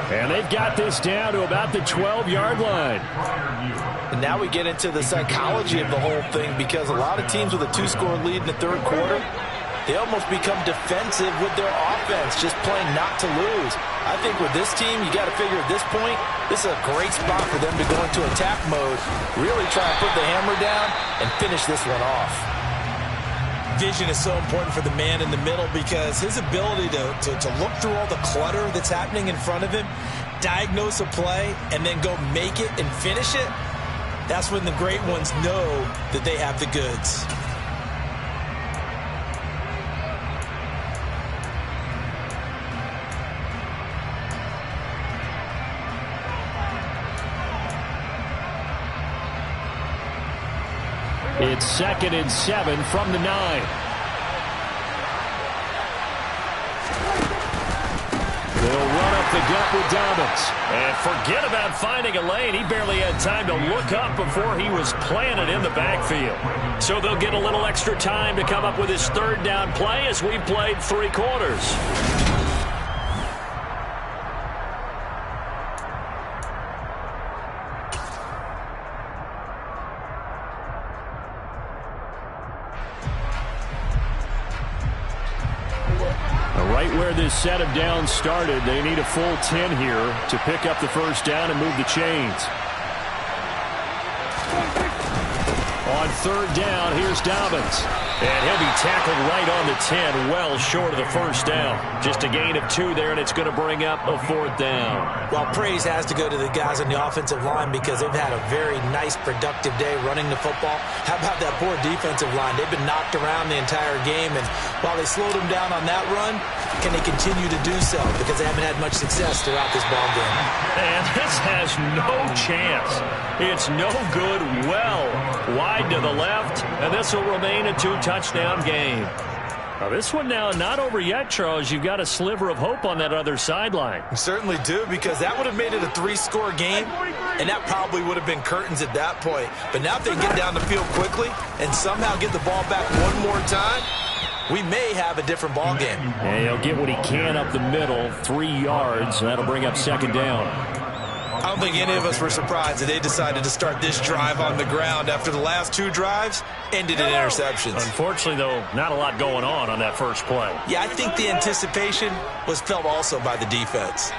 And they've got this down to about the 12-yard line. And now we get into the psychology of the whole thing because a lot of teams with a 2-score lead in the 3rd quarter, they almost become defensive with their offense, just playing not to lose. I think with this team, you got to figure at this point, this is a great spot for them to go into attack mode, really try to put the hammer down and finish this one off. Vision is so important for the man in the middle because his ability to look through all the clutter that's happening in front of him, diagnose a play, and then go make it and finish it, that's when the great ones know that they have the goods. It's 2nd and 7 from the 9. They'll run up the gut with Dobbins. And forget about finding a lane. He barely had time to look up before he was planted in the backfield. So they'll get a little extra time to come up with his 3rd down play as we've played 3 quarters. Right where this set of downs started, they need a full 10 here to pick up the first down and move the chains. On third down, here's Dobbins. And he'll be tackled right on the 10, well short of the first down. Just a gain of 2 there, and it's going to bring up a 4th down. Well, praise has to go to the guys on the offensive line because they've had a very nice, productive day running the football. How about that poor defensive line? They've been knocked around the entire game, and while they slowed them down on that run, can they continue to do so? Because they haven't had much success throughout this ball game. And this has no chance. It's no good, well wide to the left, and this will remain a 2-touchdown game. Now this one now not over yet, Charles. You've got a sliver of hope on that other sideline. You certainly do, because that would have made it a 3-score game, and that probably would have been curtains at that point. But now if they can get down the field quickly and somehow get the ball back one more time, we may have a different ball game. And he'll get what he can up the middle, 3 yards, and that'll bring up 2nd down. I don't think any of us were surprised that they decided to start this drive on the ground after the last 2 drives ended in interceptions. Unfortunately, though, not a lot going on that first play. Yeah, I think the anticipation was felt also by the defense.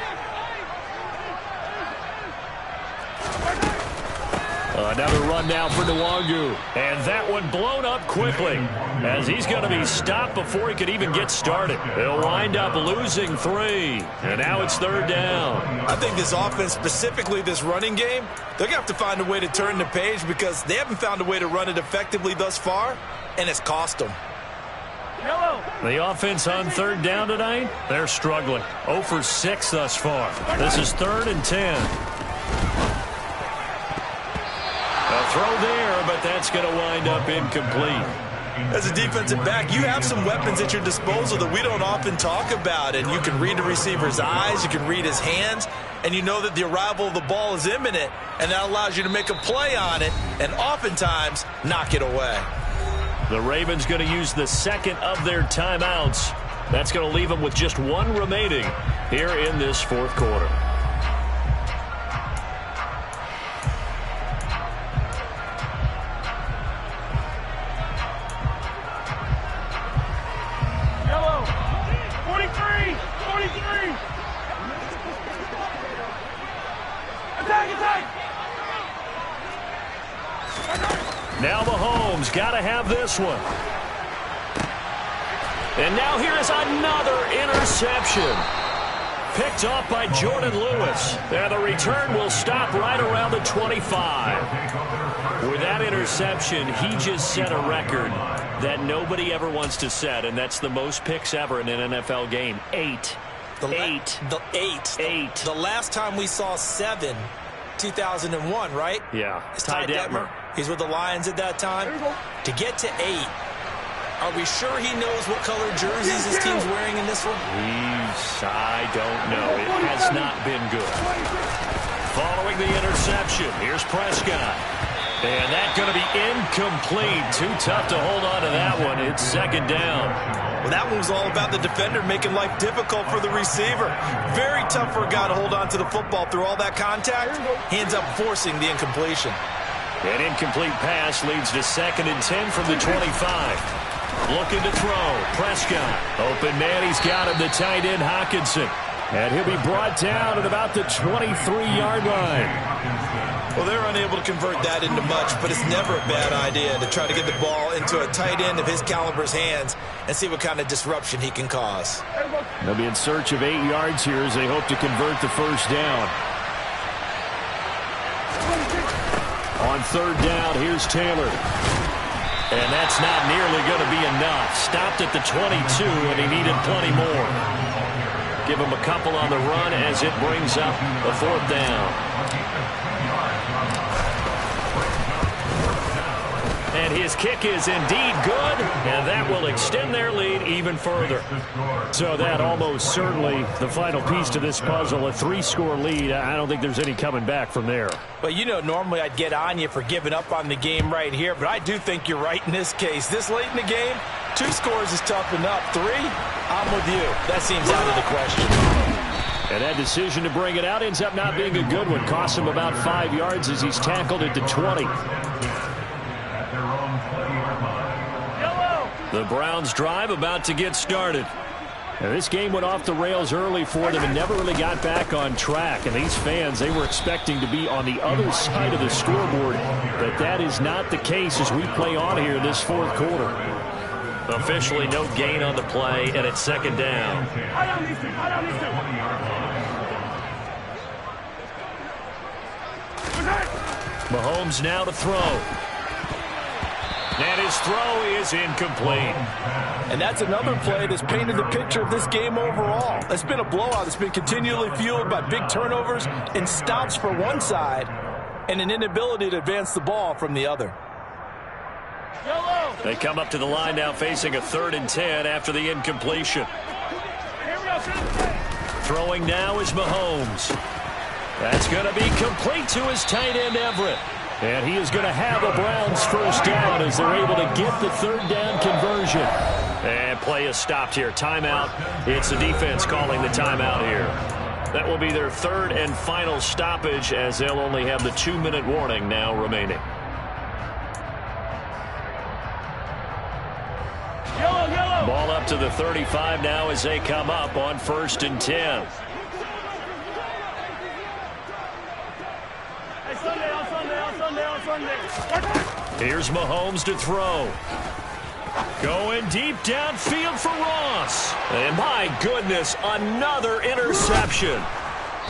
Another run now for Nwangu. And that one blown up quickly as he's going to be stopped before he could even get started. He'll wind up losing 3. And now it's 3rd down. I think this offense, specifically this running game, they're going to have to find a way to turn the page because they haven't found a way to run it effectively thus far, and it's cost them. The offense on 3rd down tonight, they're struggling. 0 for 6 thus far. This is 3rd and 10. A throw there, but that's going to wind up incomplete. As a defensive back, you have some weapons at your disposal that we don't often talk about, and you can read the receiver's eyes, you can read his hands, and you know that the arrival of the ball is imminent, and that allows you to make a play on it and oftentimes knock it away. The Ravens going to use the 2nd of their timeouts. That's going to leave them with just 1 remaining here in this 4th quarter. Now Mahomes got to have this one. And now here is another interception. Picked off by Jordan Lewis. And the return will stop right around the 25. With that interception, he just set a record that nobody ever wants to set, and that's the most picks ever in an NFL game. 8. The last time we saw 7, 2001, right? Yeah. It's Ty Detmer. He's with the Lions at that time. To get to 8, are we sure he knows what color jerseys his team's wearing in this one? I don't know. It has not been good. Following the interception, here's Prescott. And that's going to be incomplete. Too tough to hold on to that one. It's 2nd down. Well, that one was all about the defender making life difficult for the receiver. Very tough for a guy to hold on to the football through all that contact. He ends up forcing the incompletion. An incomplete pass leads to 2nd and 10 from the 25. Looking to throw. Prescott. Open man. He's got him. The tight end, Hockenson. And he'll be brought down at about the 23-yard line. Well, they're unable to convert that into much, but it's never a bad idea to try to get the ball into a tight end of his caliber's hands and see what kind of disruption he can cause. They'll be in search of 8 yards here as they hope to convert the first down. On 3rd down, here's Taylor. And that's not nearly going to be enough. Stopped at the 22, and he needed plenty more. Give him a couple on the run as it brings up a 4th down. And his kick is indeed good, and that will extend their lead even further. So that almost certainly the final piece to this puzzle, a 3-score lead. I don't think there's any coming back from there. Well, you know, normally I'd get on you for giving up on the game right here, but I do think you're right in this case. This late in the game, 2 scores is tough enough. 3, I'm with you. That seems out of the question. And that decision to bring it out ends up not being a good one. Costs him about 5 yards as he's tackled at the 20. The Browns drive about to get started. Now, this game went off the rails early for them and never really got back on track. And these fans, they were expecting to be on the other side of the scoreboard. But that is not the case as we play on here this fourth quarter. Officially no gain on the play, and it's second down. Mahomes now to throw. And his throw is incomplete. And that's another play that's painted the picture of this game overall. It's been a blowout that's been continually fueled by big turnovers and stops for one side and an inability to advance the ball from the other. They come up to the line now facing a 3rd and 10 after the incompletion. Throwing now is Mahomes. That's going to be complete to his tight end Everett. And he is going to have a Browns first down as they're able to get the 3rd down conversion. And play is stopped here. Timeout. It's the defense calling the timeout here. That will be their 3rd and final stoppage as they'll only have the 2-minute warning now remaining. Ball up to the 35 now as they come up on 1st and 10. Here's Mahomes to throw. Going deep downfield for Ross. And my goodness, another interception.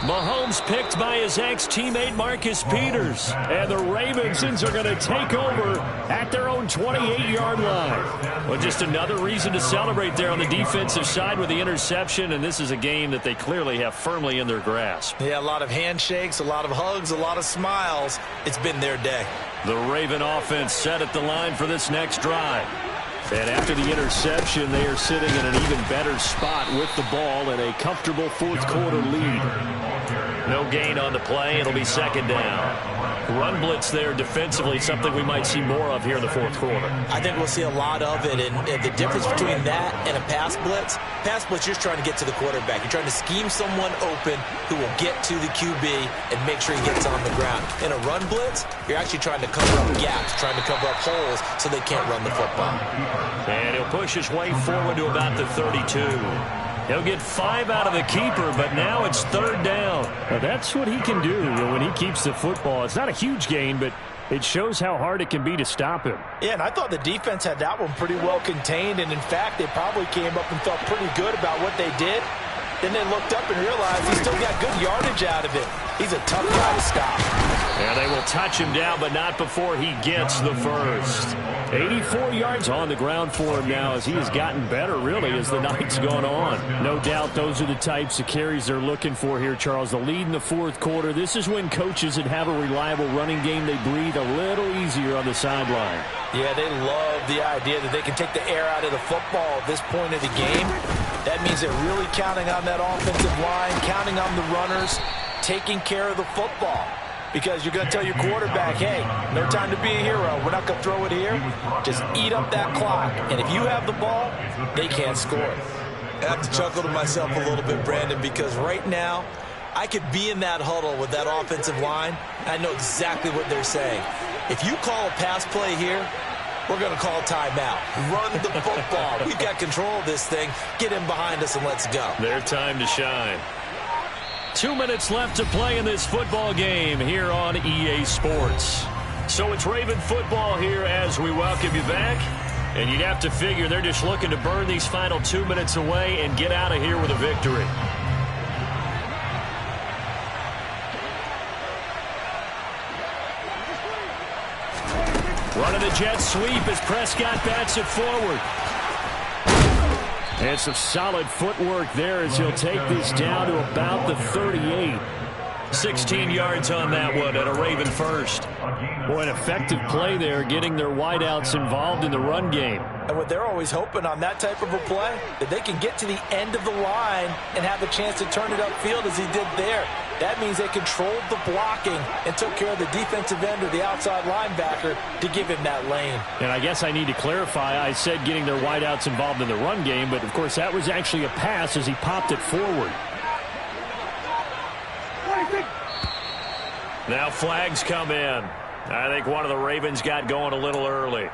Mahomes picked by his ex-teammate Marcus Peters. And the Ravensons are going to take over at their own 28-yard line. Well, just another reason to celebrate there on the defensive side with the interception. And this is a game that they clearly have firmly in their grasp. Yeah, a lot of handshakes, a lot of hugs, a lot of smiles. It's been their day. The Raven offense set at the line for this next drive. And after the interception, they are sitting in an even better spot with the ball and a comfortable fourth quarter lead. No gain on the play. It'll be second down. Run blitz there defensively, something we might see more of here in the fourth quarter. I think we'll see a lot of it, and the difference between that and a pass blitz, you're just trying to get to the quarterback. You're trying to scheme someone open who will get to the QB and make sure he gets on the ground. In a run blitz, you're actually trying to cover up gaps, trying to cover up holes so they can't run the football. And he'll push his way forward to about the 32. He'll get 5 out of the keeper, but now it's 3rd down. Now that's what he can do when he keeps the football. It's not a huge gain, but it shows how hard it can be to stop him. Yeah, and I thought the defense had that one pretty well contained, and in fact, they probably came up and felt pretty good about what they did. Then they looked up and realized he still got good yardage out of it. He's a tough guy to stop. And they will touch him down, but not before he gets the first. 84 yards on the ground for him now as he has gotten better, really, as the night's gone on. No doubt those are the types of carries they're looking for here, Charles. The lead in the fourth quarter. This is when coaches that have a reliable running game, they breathe a little easier on the sideline. Yeah, they love the idea that they can take the air out of the football at this point of the game. That means they're really counting on that offensive line, counting on the runners, taking care of the football. Because you're going to tell your quarterback, hey, no time to be a hero. We're not going to throw it here. Just eat up that clock. And if you have the ball, they can't score. I have to chuckle to myself a little bit, Brandon, because right now, I could be in that huddle with that offensive line. I know exactly what they're saying. If you call a pass play here, we're going to call timeout. Run the football. We've got control of this thing. Get in behind us and let's go. Their time to shine. 2 minutes left to play in this football game here on EA Sports. So it's Raven football here as we welcome you back. And you'd have to figure they're just looking to burn these final 2 minutes away and get out of here with a victory. Running the jet sweep as Prescott bats it forward. And some solid footwork there as he'll take this down to about the 38. 16 yards on that one and a Raven first. Boy, an effective play there, getting their wideouts involved in the run game. And what they're always hoping on that type of a play, that they can get to the end of the line and have a chance to turn it upfield as he did there. That means they controlled the blocking and took care of the defensive end or the outside linebacker to give him that lane. And I guess I need to clarify, I said getting their wideouts involved in the run game, but of course that was actually a pass as he popped it forward. Now flags come in. I think one of the Ravens got going a little early.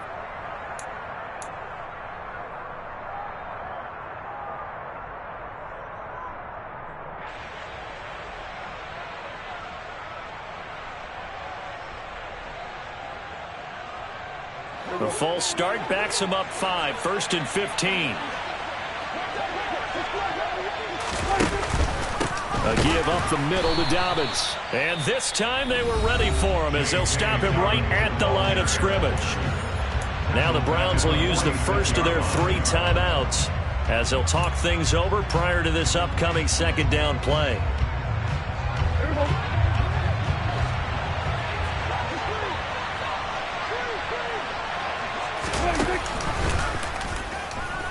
The false start backs him up 5, 1st and 15. A give up the middle to Dobbins. And this time they were ready for him as they'll stop him right at the line of scrimmage. Now the Browns will use the first of their 3 timeouts as they'll talk things over prior to this upcoming 2nd down play.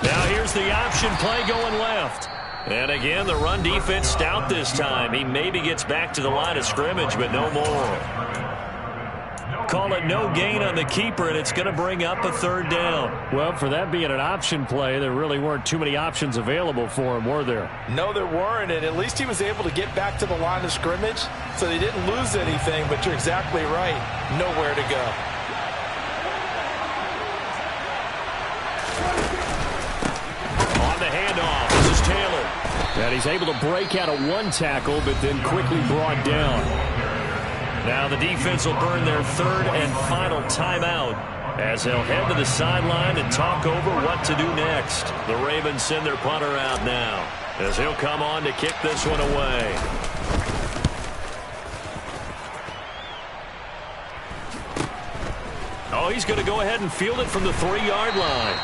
Now here's the option play going left. And again, the run defense stout this time. He maybe gets back to the line of scrimmage, but no more. Call it no gain on the keeper, and it's going to bring up a 3rd down. Well, for that being an option play, there really weren't too many options available for him, were there? No, there weren't, and at least he was able to get back to the line of scrimmage, so they didn't lose anything, but you're exactly right. Nowhere to go. On the handoff, this is Taylor. And he's able to break out of 1 tackle, but then quickly brought down. Now the defense will burn their 3rd and final timeout as they'll head to the sideline and talk over what to do next. The Ravens send their punter out now as he'll come on to kick this one away. Oh, he's going to go ahead and field it from the 3-yard line.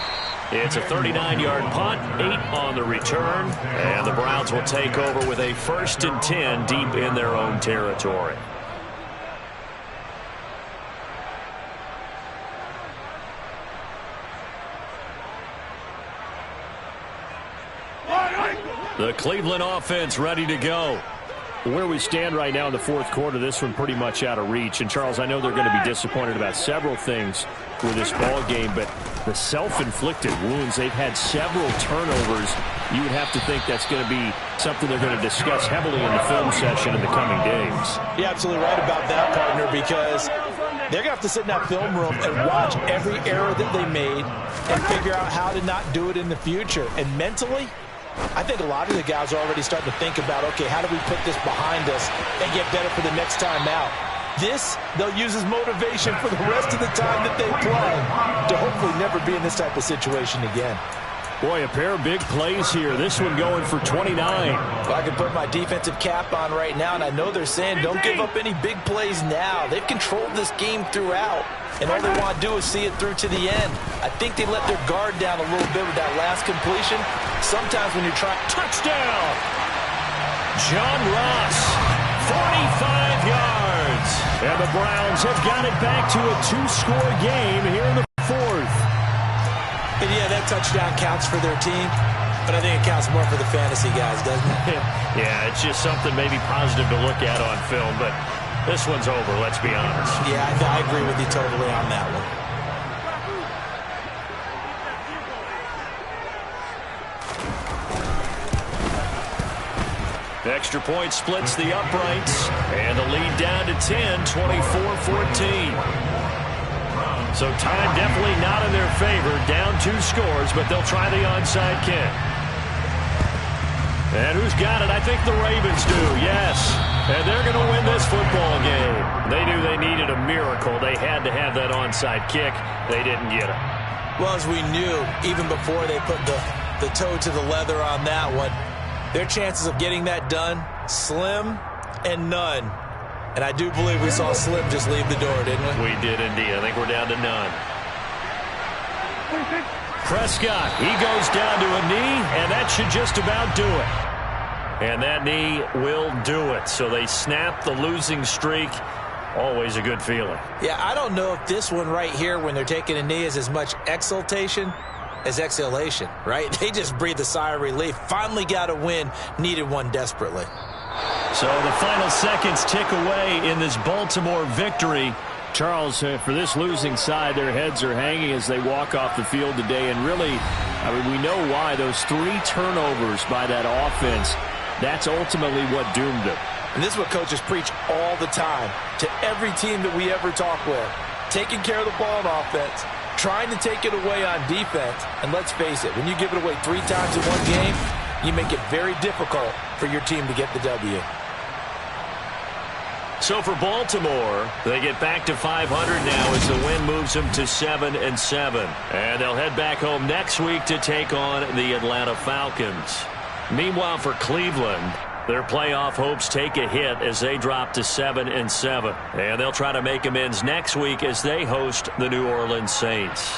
It's a 39-yard punt, 8 on the return, and the Browns will take over with a 1st and 10 deep in their own territory. The Cleveland offense ready to go. Where we stand right now in the 4th quarter, this one pretty much out of reach. And, Charles, I know they're going to be disappointed about several things with this ball game, but the self-inflicted wounds, they've had several turnovers. You would have to think that's going to be something they're going to discuss heavily in the film session in the coming days. You're absolutely right about that, partner, because they're going to have to sit in that film room and watch every error that they made and figure out how to not do it in the future. And mentally, I think a lot of the guys are already starting to think about, okay, how do we put this behind us and get better for the next time out? This, they'll use as motivation for the rest of the time that they play to hopefully never be in this type of situation again. Boy, a pair of big plays here. This one going for 29. Well, I can put my defensive cap on right now, and I know they're saying don't give up any big plays now. They've controlled this game throughout, and all they want to do is see it through to the end. I think they let their guard down a little bit with that last completion. Sometimes when you're trying... Touchdown! John Ross, 45 yards. And the Browns have got it back to a 2-score game here in the 4th. And yeah, that touchdown counts for their team, but I think it counts more for the fantasy guys, doesn't it? Yeah, it's just something maybe positive to look at on film, but this one's over, let's be honest. Yeah, I agree with you totally on that one. Extra point splits the uprights, and the lead down to 10, 24-14. So time definitely not in their favor. Down 2 scores, but they'll try the onside kick. And who's got it? I think the Ravens do, yes. And they're going to win this football game. They knew they needed a miracle. They had to have that onside kick. They didn't get it. Well, as we knew, even before they put the toe to the leather on that one, their chances of getting that done, slim and none. And I do believe we saw Slim just leave the door, didn't we? We did indeed. I think we're down to none. Prescott, he goes down to a knee, and that should just about do it. And that knee will do it. So they snap the losing streak. Always a good feeling. Yeah, I don't know if this one right here, when they're taking a knee, is as much exultation as exhalation, right? They just breathe a sigh of relief. Finally got a win, needed one desperately. So the final seconds tick away in this Baltimore victory. Charles, for this losing side, their heads are hanging as they walk off the field today. And really, I mean, we know why. Those 3 turnovers by that offense, that's ultimately what doomed them. And this is what coaches preach all the time to every team that we ever talk with. Taking care of the ball on offense, trying to take it away on defense. And let's face it, when you give it away 3 times in one game, you make it very difficult for your team to get the W. So for Baltimore, they get back to 500 now as the win moves them to 7-7. And they'll head back home next week to take on the Atlanta Falcons. Meanwhile, for Cleveland, their playoff hopes take a hit as they drop to 7-7. And they'll try to make amends next week as they host the New Orleans Saints.